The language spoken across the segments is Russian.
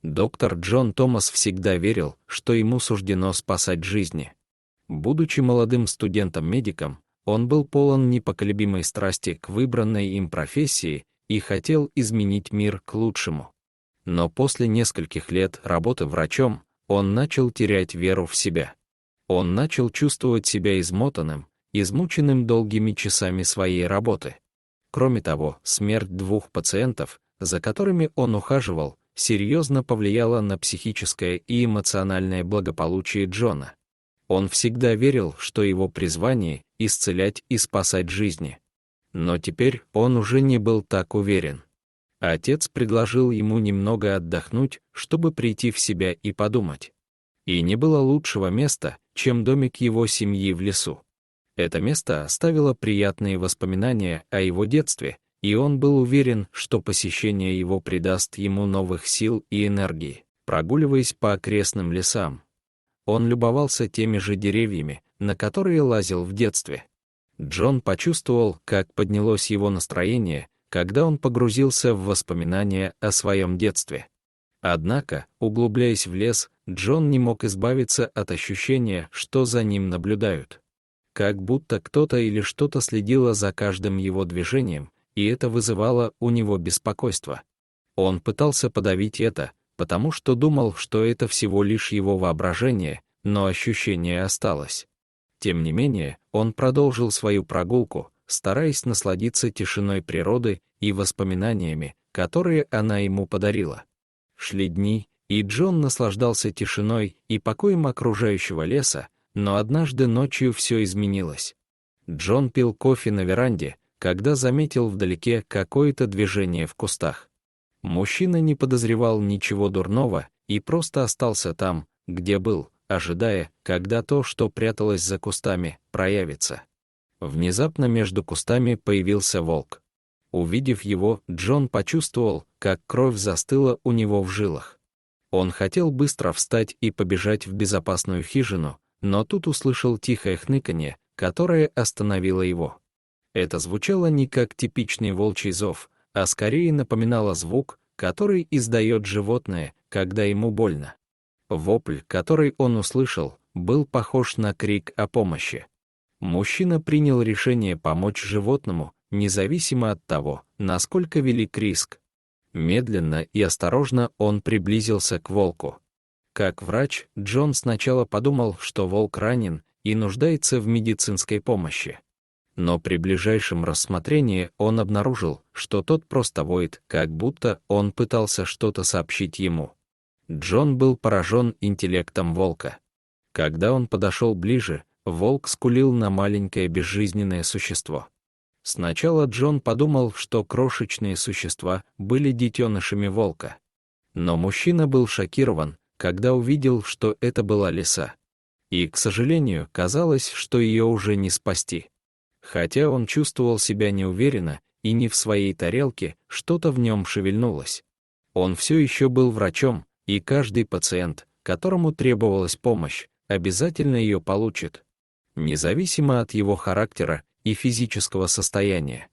Доктор Джон Томас всегда верил, что ему суждено спасать жизни. Будучи молодым студентом-медиком, он был полон непоколебимой страсти к выбранной им профессии и хотел изменить мир к лучшему. Но после нескольких лет работы врачом, он начал терять веру в себя. Он начал чувствовать себя измотанным, измученным долгими часами своей работы. Кроме того, смерть 2 пациентов, за которыми он ухаживал, серьезно повлияла на психическое и эмоциональное благополучие Джона. Он всегда верил, что его призвание — исцелять и спасать жизни. Но теперь он уже не был так уверен. Отец предложил ему немного отдохнуть, чтобы прийти в себя и подумать. И не было лучшего места, чем домик его семьи в лесу. Это место оставило приятные воспоминания о его детстве, и он был уверен, что посещение его придаст ему новых сил и энергии. Прогуливаясь по окрестным лесам, он любовался теми же деревьями, на которые лазил в детстве. Джон почувствовал, как поднялось его настроение, когда он погрузился в воспоминания о своем детстве. Однако, углубляясь в лес, Джон не мог избавиться от ощущения, что за ним наблюдают. Как будто кто-то или что-то следило за каждым его движением, и это вызывало у него беспокойство. Он пытался подавить это, потому что думал, что это всего лишь его воображение, но ощущение осталось. Тем не менее, он продолжил свою прогулку, стараясь насладиться тишиной природы и воспоминаниями, которые она ему подарила. Шли дни, и Джон наслаждался тишиной и покоем окружающего леса, но однажды ночью все изменилось. Джон пил кофе на веранде, когда заметил вдалеке какое-то движение в кустах. Мужчина не подозревал ничего дурного и просто остался там, где был, ожидая, когда то, что пряталось за кустами, проявится. Внезапно между кустами появился волк. Увидев его, Джон почувствовал, как кровь застыла у него в жилах. Он хотел быстро встать и побежать в безопасную хижину, но тут услышал тихое хныканье, которое остановило его. Это звучало не как типичный волчий зов, а скорее напоминало звук, который издает животное, когда ему больно. Вопль, который он услышал, был похож на крик о помощи. Мужчина принял решение помочь животному, независимо от того, насколько велик риск. Медленно и осторожно он приблизился к волку. Как врач, Джон сначала подумал, что волк ранен и нуждается в медицинской помощи. Но при ближайшем рассмотрении он обнаружил, что тот просто воет, как будто он пытался что-то сообщить ему. Джон был поражен интеллектом волка. Когда он подошел ближе, волк скулил на маленькое безжизненное существо. Сначала Джон подумал, что крошечные существа были детенышами волка. Но мужчина был шокирован, когда увидел, что это была лиса. И, к сожалению, казалось, что ее уже не спасти. Хотя он чувствовал себя неуверенно и не в своей тарелке, что-то в нем шевельнулось. Он все еще был врачом, и каждый пациент, которому требовалась помощь, обязательно ее получит, независимо от его характера и физического состояния.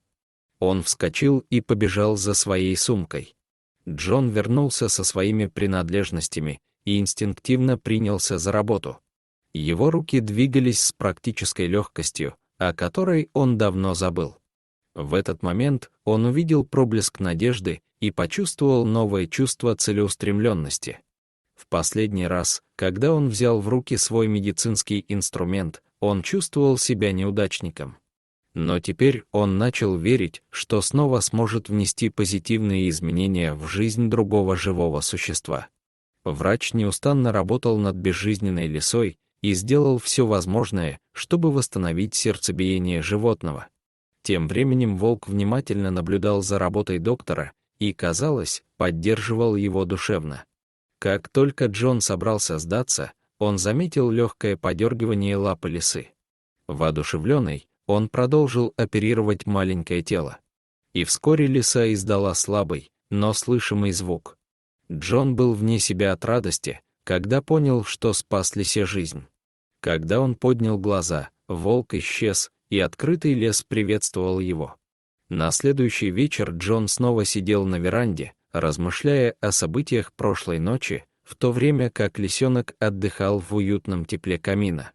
Он вскочил и побежал за своей сумкой. Джон вернулся со своими принадлежностями и инстинктивно принялся за работу. Его руки двигались с практической легкостью, о которой он давно забыл. В этот момент он увидел проблеск надежды и почувствовал новое чувство целеустремленности. В последний раз, когда он взял в руки свой медицинский инструмент, он чувствовал себя неудачником. Но теперь он начал верить, что снова сможет внести позитивные изменения в жизнь другого живого существа. Врач неустанно работал над безжизненной лисой и сделал все возможное, чтобы восстановить сердцебиение животного. Тем временем волк внимательно наблюдал за работой доктора и, казалось, поддерживал его душевно. Как только Джон собрался сдаться, он заметил легкое подергивание лапы лисы. Воодушевленный, он продолжил оперировать маленькое тело. И вскоре лиса издала слабый, но слышимый звук. Джон был вне себя от радости, когда понял, что спас лисе жизнь. Когда он поднял глаза, волк исчез, и открытый лес приветствовал его. На следующий вечер Джон снова сидел на веранде, размышляя о событиях прошлой ночи, в то время как лисенок отдыхал в уютном тепле камина.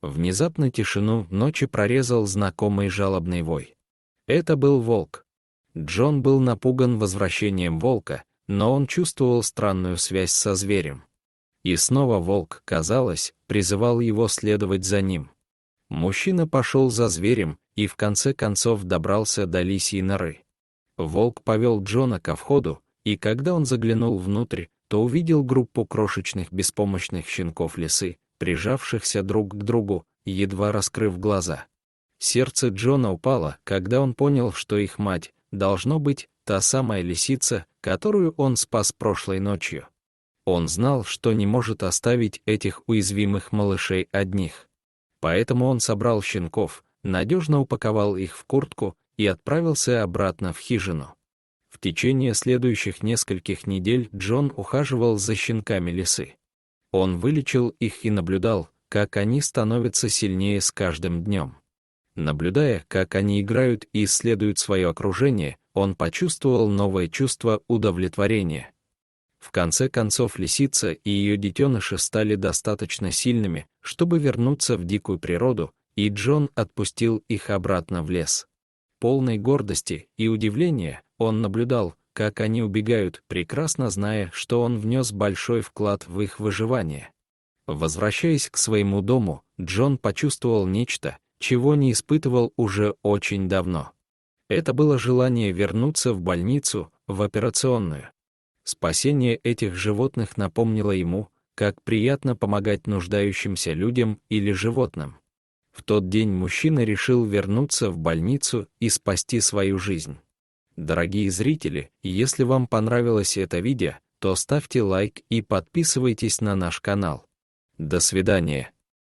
Внезапно тишину ночи прорезал знакомый жалобный вой. Это был волк. Джон был напуган возвращением волка, но он чувствовал странную связь со зверем. И снова волк, казалось, призывал его следовать за ним. Мужчина пошел за зверем и в конце концов добрался до лисьей норы. Волк повел Джона ко входу, и когда он заглянул внутрь, то увидел группу крошечных беспомощных щенков лисы, прижавшихся друг к другу, едва раскрыв глаза. Сердце Джона упало, когда он понял, что их мать, должно быть, та самая лисица, которую он спас прошлой ночью. Он знал, что не может оставить этих уязвимых малышей одних. Поэтому он собрал щенков, надежно упаковал их в куртку и отправился обратно в хижину. В течение следующих нескольких недель Джон ухаживал за щенками лисы. Он вылечил их и наблюдал, как они становятся сильнее с каждым днем. Наблюдая, как они играют и исследуют свое окружение, он почувствовал новое чувство удовлетворения. В конце концов лисица и ее детеныши стали достаточно сильными, чтобы вернуться в дикую природу, и Джон отпустил их обратно в лес. Полной гордости и удивления, он наблюдал, как они убегают, прекрасно зная, что он внес большой вклад в их выживание. Возвращаясь к своему дому, Джон почувствовал нечто, чего не испытывал уже очень давно. Это было желание вернуться в больницу, в операционную. Спасение этих животных напомнило ему, как приятно помогать нуждающимся людям или животным. В тот день мужчина решил вернуться в больницу и спасти свою жизнь. Дорогие зрители, если вам понравилось это видео, то ставьте лайк и подписывайтесь на наш канал. До свидания.